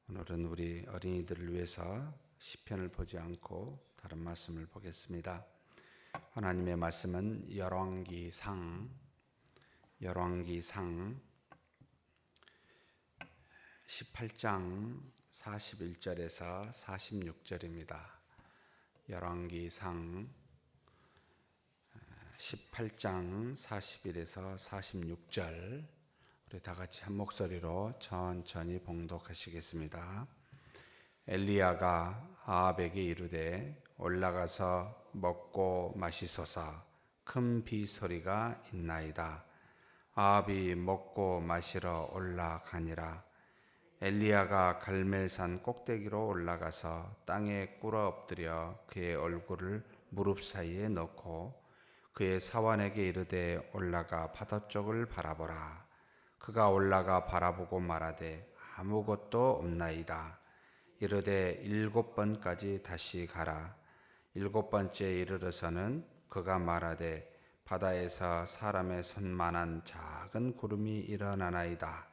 오늘은 우리 어린이들을 위해서 시편을 보지 않고 다른 말씀을 보겠습니다. 하나님의 말씀은 열왕기상 18장 41절에서 46절입니다. 열왕기상 18장 41에서 46절 우리 다 같이 한 목소리로 천천히 봉독하시겠습니다. 엘리야가 아합에게 이르되 올라가서 먹고 마시소서. 큰 비 소리가 있나이다. 아합이 먹고 마시러 올라가니라. 엘리야가 갈멜산 꼭대기로 올라가서 땅에 꿇어 엎드려 그의 얼굴을 무릎 사이에 넣고 그의 사환에게 이르되 올라가 바다 쪽을 바라보라. 그가 올라가 바라보고 말하되 아무것도 없나이다. 이르되 7번까지 다시 가라. 7번째에 이르러서는 그가 말하되 바다에서 사람의 손만한 작은 구름이 일어나나이다.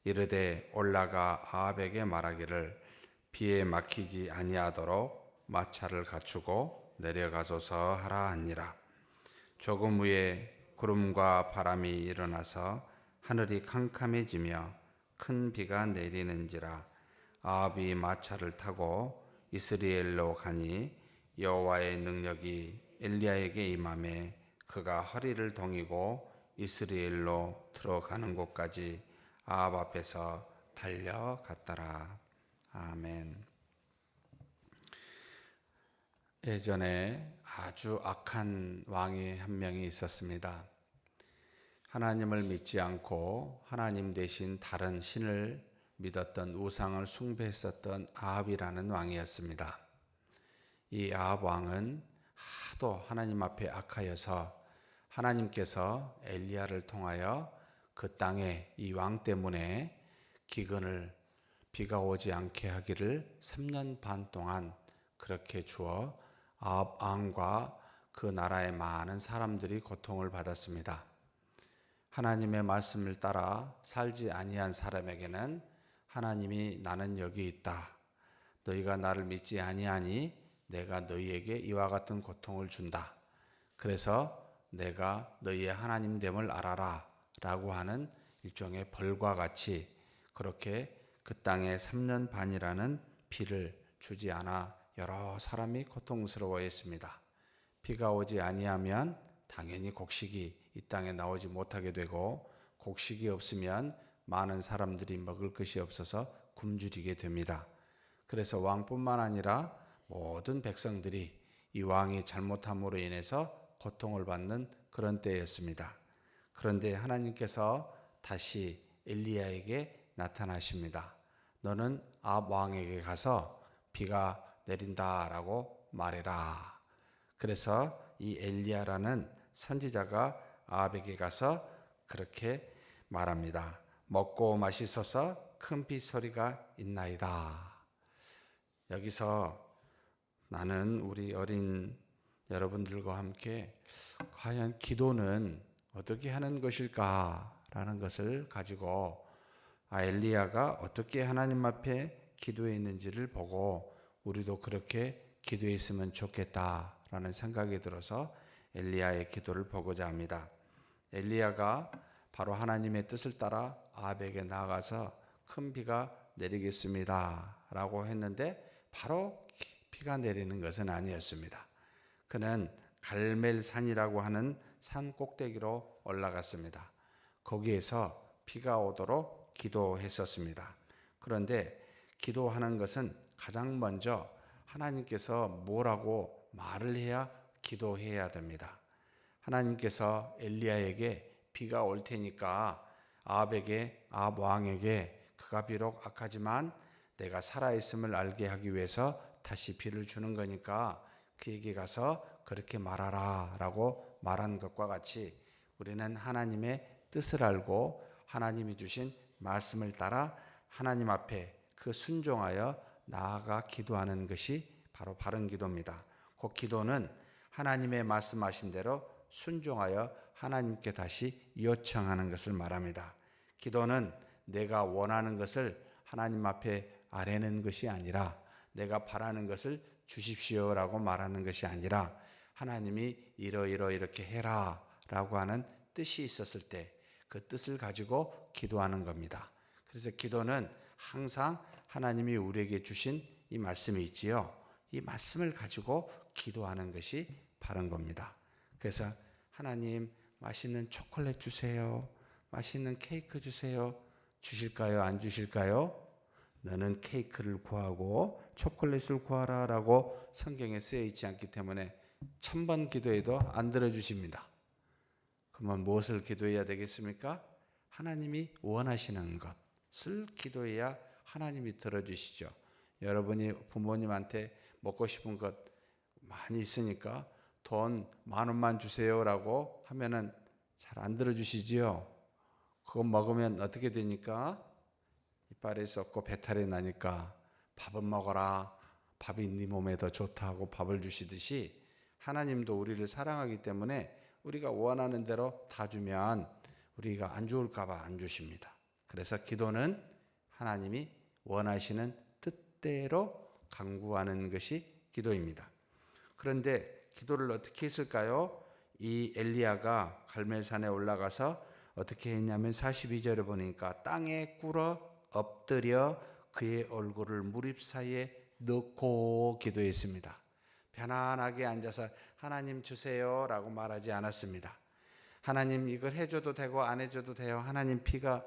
이르되 올라가 아합에게 말하기를 비에 막히지 아니하도록 마차를 갖추고 내려가소서 하라 하니라. 조금 후에 구름과 바람이 일어나서 하늘이 캄캄해지며 큰 비가 내리는지라. 아합이 마차를 타고 이스라엘로 가니 여호와의 능력이 엘리야에게 임하매 그가 허리를 동이고 이스라엘로 들어가는 곳까지 아합 앞에서 달려갔더라. 아멘. 예전에 아주 악한 왕이 한 명이 있었습니다. 하나님을 믿지 않고 하나님 대신 다른 신을 믿었던, 우상을 숭배했었던 아합이라는 왕이었습니다. 이 아합 왕은 하도 하나님 앞에 악하여서 하나님께서 엘리야를 통하여 그 땅에 이 왕 때문에 기근을, 비가 오지 않게 하기를 3년 반 동안 그렇게 주어 아합 왕과 그 나라의 많은 사람들이 고통을 받았습니다. 하나님의 말씀을 따라 살지 아니한 사람에게는 하나님이 나는 여기 있다. 너희가 나를 믿지 아니하니 내가 너희에게 이와 같은 고통을 준다. 그래서 내가 너희의 하나님됨을 알아라 라고 하는 일종의 벌과 같이 그렇게 그 땅에 3년 반이라는 비를 주지 않아 여러 사람이 고통스러워했습니다. 비가 오지 아니하면 당연히 곡식이 이 땅에 나오지 못하게 되고, 곡식이 없으면 많은 사람들이 먹을 것이 없어서 굶주리게 됩니다. 그래서 왕뿐만 아니라 모든 백성들이 이 왕이 잘못함으로 인해서 고통을 받는 그런 때였습니다. 그런데 하나님께서 다시 엘리야에게 나타나십니다. 너는 아합 왕에게 가서 비가 내린다라고 말해라. 그래서 이 엘리야라는 선지자가 아합에게 가서 그렇게 말합니다. 먹고 마시소서. 큰 비 소리가 있나이다. 여기서 나는 우리 어린 여러분들과 함께 과연 기도는 어떻게 하는 것일까라는 것을 가지고 엘리야가 어떻게 하나님 앞에 기도했는지를 보고 우리도 그렇게 기도했으면 좋겠다라는 생각이 들어서 엘리야의 기도를 보고자 합니다. 엘리야가 바로 하나님의 뜻을 따라 아합에게 나아가서 큰 비가 내리겠습니다 라고 했는데 바로 비가 내리는 것은 아니었습니다. 그는 갈멜산이라고 하는 산 꼭대기로 올라갔습니다. 거기에서 비가 오도록 기도했었습니다. 그런데 기도하는 것은 가장 먼저 하나님께서 뭐라고 말을 해야 기도해야 됩니다. 하나님께서 엘리야에게 비가 올 테니까 아합 왕에게 그가 비록 악하지만 내가 살아있음을 알게 하기 위해서 다시 비를 주는 거니까 그에게 가서 그렇게 말하라 라고 말한 것과 같이 우리는 하나님의 뜻을 알고 하나님이 주신 말씀을 따라 하나님 앞에 그 순종하여 나아가 기도하는 것이 바로 바른 기도입니다. 그 기도는 하나님의 말씀하신 대로 순종하여 하나님께 다시 요청하는 것을 말합니다. 기도는 내가 원하는 것을 하나님 앞에 아뢰는 것이 아니라, 내가 바라는 것을 주십시오라고 말하는 것이 아니라, 하나님이 이렇게 해라 라고 하는 뜻이 있었을 때 그 뜻을 가지고 기도하는 겁니다. 그래서 기도는 항상 하나님이 우리에게 주신 이 말씀이 있지요. 이 말씀을 가지고 기도하는 것이 바른 겁니다. 그래서 하나님, 맛있는 초콜릿 주세요. 맛있는 케이크 주세요. 주실까요? 안 주실까요? 너는 케이크를 구하고 초콜릿을 구하라 라고 성경에 쓰여 있지 않기 때문에 1000번 기도해도 안 들어주십니다. 그러면 무엇을 기도해야 되겠습니까? 하나님이 원하시는 것을 기도해야 하나님이 들어주시죠. 여러분이 부모님한테 먹고 싶은 것 많이 있으니까 돈 10,000원만 주세요 라고 하면은 잘 안 들어주시지요. 그거 먹으면 어떻게 되니까? 이빨에 썩고 배탈이 나니까 밥은 먹어라. 밥이 네 몸에 더 좋다고 밥을 주시듯이 하나님도 우리를 사랑하기 때문에 우리가 원하는 대로 다 주면 우리가 안 좋을까 봐 안 주십니다. 그래서 기도는 하나님이 원하시는 뜻대로 간구하는 것이 기도입니다. 그런데 기도를 어떻게 했을까요? 이 엘리야가 갈멜산에 올라가서 어떻게 했냐면 42절에 보니까 땅에 꿇어 엎드려 그의 얼굴을 무립 사이에 넣고 기도했습니다. 편안하게 앉아서 하나님 주세요 라고 말하지 않았습니다. 하나님 이걸 해줘도 되고 안 해줘도 돼요. 하나님 비가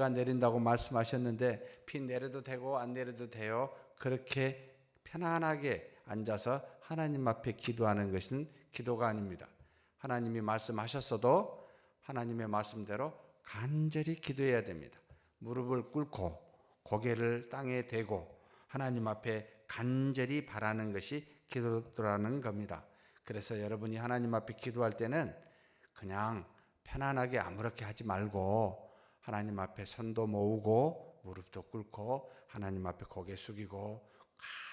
내린다고 말씀하셨는데 비 내려도 되고 안 내려도 돼요. 그렇게 편안하게 앉아서 하나님 앞에 기도하는 것은 기도가 아닙니다. 하나님이 말씀하셨어도 하나님의 말씀대로 간절히 기도해야 됩니다. 무릎을 꿇고 고개를 땅에 대고 하나님 앞에 간절히 바라는 것이 기도라는 겁니다. 그래서 여러분이 하나님 앞에 기도할 때는 그냥 편안하게 아무렇게 하지 말고 하나님 앞에 손도 모으고 무릎도 꿇고 하나님 앞에 고개 숙이고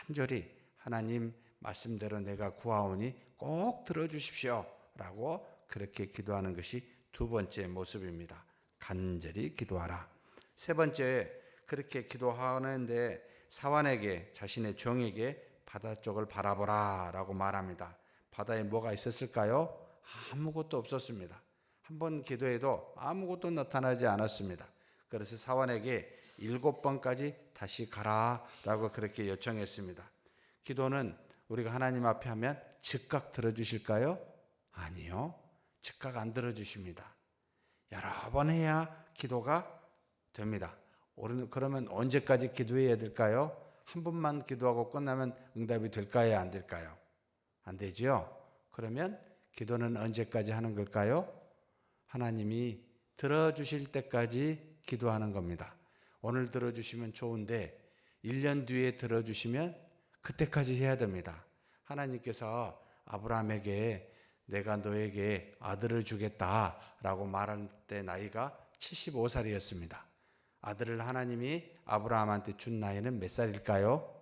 간절히 하나님 말씀대로 내가 구하오니 꼭 들어주십시오 라고 그렇게 기도하는 것이 두 번째 모습입니다. 간절히 기도하라. 세 번째, 그렇게 기도하는데 사환에게, 자신의 종에게 바다 쪽을 바라보라 라고 말합니다. 바다에 뭐가 있었을까요? 아무것도 없었습니다. 한번 기도해도 아무것도 나타나지 않았습니다. 그래서 사환에게 7번까지 다시 가라 라고 그렇게 요청했습니다. 기도는 우리가 하나님 앞에 하면 즉각 들어주실까요? 아니요. 즉각 안 들어주십니다. 여러 번 해야 기도가 됩니다. 그러면 언제까지 기도해야 될까요? 한 번만 기도하고 끝나면 응답이 될까요? 안 될까요? 안 되죠? 그러면 기도는 언제까지 하는 걸까요? 하나님이 들어주실 때까지 기도하는 겁니다. 오늘 들어주시면 좋은데 1년 뒤에 들어주시면 그때까지 해야 됩니다. 하나님께서 아브라함에게 내가 너에게 아들을 주겠다라고 말할 때 나이가 75살이었습니다. 아들을 하나님이 아브라함한테 준 나이는 몇 살일까요?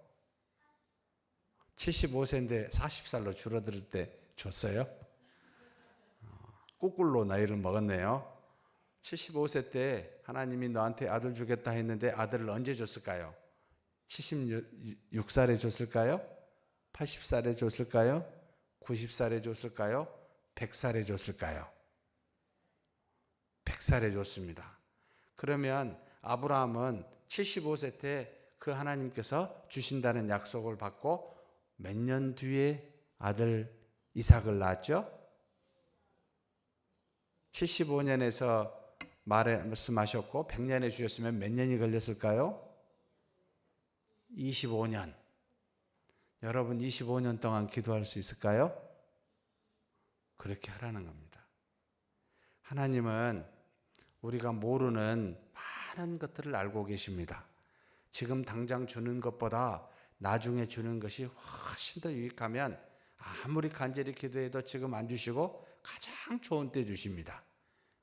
75세인데 40살로 줄어들 때 줬어요? 거꾸로 나이를 먹었네요. 75세 때 하나님이 너한테 아들 주겠다 했는데 아들을 언제 줬을까요? 76살에 줬을까요? 80살에 줬을까요? 90살에 줬을까요? 100살에 줬을까요? 100살에 줬습니다. 그러면 아브라함은 75세 때 그 하나님께서 주신다는 약속을 받고 몇 년 뒤에 아들 이삭을 낳았죠? 75년에서 말씀하셨고 100년에 주셨으면 몇 년이 걸렸을까요? 25년. 여러분 25년 동안 기도할 수 있을까요? 그렇게 하라는 겁니다. 하나님은 우리가 모르는 많은 것들을 알고 계십니다. 지금 당장 주는 것보다 나중에 주는 것이 훨씬 더 유익하면 아무리 간절히 기도해도 지금 안 주시고 가장 좋은 때 주십니다.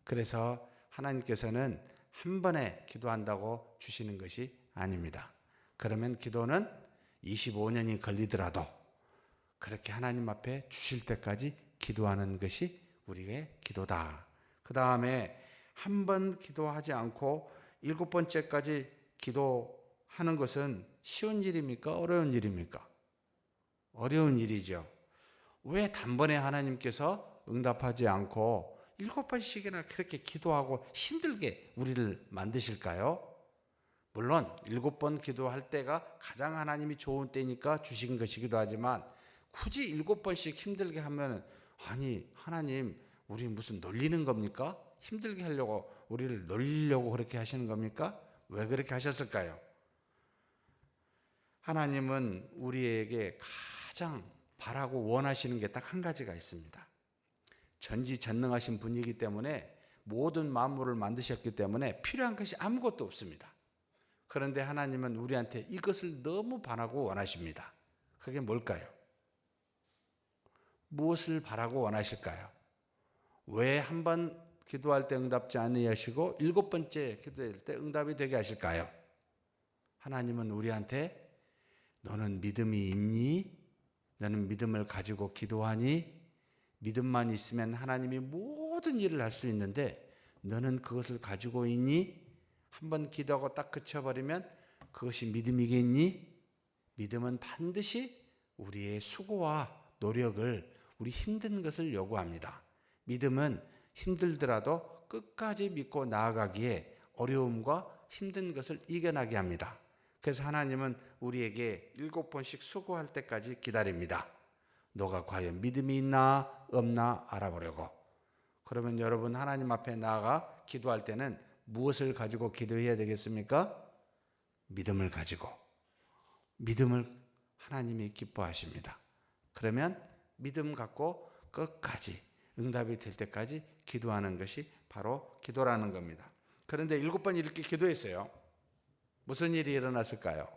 그래서 하나님께서는 한 번에 기도한다고 주시는 것이 아닙니다. 그러면 기도는 25년이 걸리더라도 그렇게 하나님 앞에 주실 때까지 기도하는 것이 우리의 기도다. 그 다음에 한 번 기도하지 않고 7번째까지 기도 하는 것은 쉬운 일입니까? 어려운 일입니까? 어려운 일이죠. 왜 단번에 하나님께서 응답하지 않고 7번씩이나 그렇게 기도하고 힘들게 우리를 만드실까요? 물론 7번 기도할 때가 가장 하나님이 좋은 때니까 주신 것이기도 하지만 굳이 7번씩 힘들게 하면 아니 하나님 우리 무슨 놀리는 겁니까? 힘들게 하려고 우리를 놀리려고 그렇게 하시는 겁니까? 왜 그렇게 하셨을까요? 하나님은 우리에게 가장 바라고 원하시는 게 딱 한 가지가 있습니다. 전지전능하신 분이기 때문에 모든 만물을 만드셨기 때문에 필요한 것이 아무것도 없습니다. 그런데 하나님은 우리한테 이것을 너무 바라고 원하십니다. 그게 뭘까요? 무엇을 바라고 원하실까요? 왜 한 번 기도할 때 응답지 아니하시고 7번째 기도할 때 응답이 되게 하실까요? 하나님은 우리한테 너는 믿음이 있니? 너는 믿음을 가지고 기도하니? 믿음만 있으면 하나님이 모든 일을 할 수 있는데 너는 그것을 가지고 있니? 한번 기도하고 딱 그쳐버리면 그것이 믿음이겠니? 믿음은 반드시 우리의 수고와 노력을 우리 힘든 것을 요구합니다. 믿음은 힘들더라도 끝까지 믿고 나아가기에 어려움과 힘든 것을 이겨나게 합니다. 그래서 하나님은 우리에게 7번씩 수고할 때까지 기다립니다. 너가 과연 믿음이 있나 없나 알아보려고. 그러면 여러분 하나님 앞에 나아가 기도할 때는 무엇을 가지고 기도해야 되겠습니까? 믿음을 가지고. 믿음을 하나님이 기뻐하십니다. 그러면 믿음 갖고 끝까지 응답이 될 때까지 기도하는 것이 바로 기도라는 겁니다. 그런데 7번 이렇게 기도했어요. 무슨 일이 일어났을까요?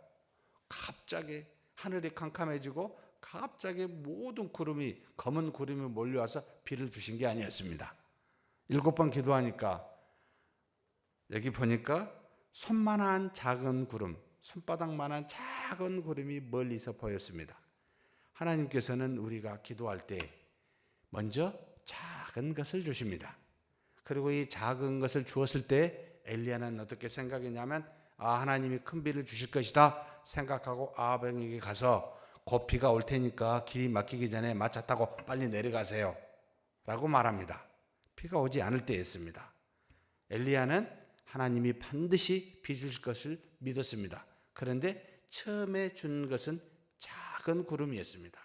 갑자기 하늘이 캄캄해지고 갑자기 모든 구름이 검은 구름이 몰려와서 비를 주신 게 아니었습니다. 7번 기도하니까 여기 보니까 손만한 작은 구름, 손바닥만한 작은 구름이 멀리서 보였습니다. 하나님께서는 우리가 기도할 때 먼저 작은 것을 주십니다. 그리고 이 작은 것을 주었을 때 엘리야는 어떻게 생각했냐면 하나님이 큰 비를 주실 것이다 생각하고 아합에게 가서 곧 비가 올 테니까 길이 막히기 전에 마차 타고 빨리 내려가세요 라고 말합니다. 비가 오지 않을 때였습니다. 엘리야는 하나님이 반드시 비 주실 것을 믿었습니다. 그런데 처음에 준 것은 작은 구름이었습니다.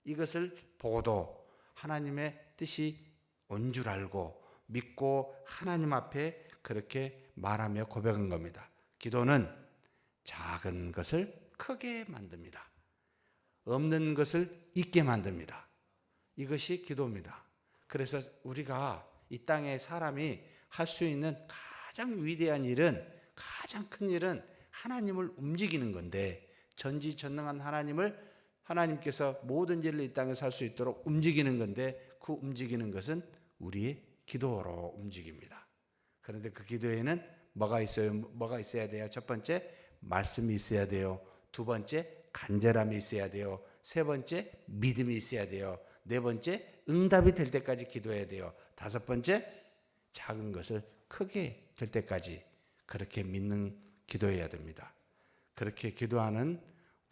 이것을 보고도 하나님의 뜻이 온 줄 알고 믿고 하나님 앞에 그렇게 말하며 고백한 겁니다. 기도는 작은 것을 크게 만듭니다. 없는 것을 있게 만듭니다. 이것이 기도입니다. 그래서 우리가 이 땅에 사람이 할 수 있는 가장 위대한 일은, 가장 큰 일은 하나님을 움직이는 건데, 전지전능한 하나님께서 모든 일을 이 땅에 살 수 있도록 움직이는 건데, 그 움직이는 것은 우리의 기도로 움직입니다. 그런데 그 기도에는 뭐가 있어야 돼요? 첫 번째, 말씀이 있어야 돼요. 두 번째, 간절함이 있어야 돼요. 세 번째, 믿음이 있어야 돼요. 네 번째, 응답이 될 때까지 기도해야 돼요. 다섯 번째, 작은 것을 크게 될 때까지 그렇게 믿는 기도해야 됩니다. 그렇게 기도하는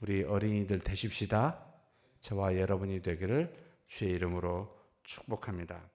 우리 어린이들 되십시다. 저와 여러분이 되기를 주의 이름으로 축복합니다.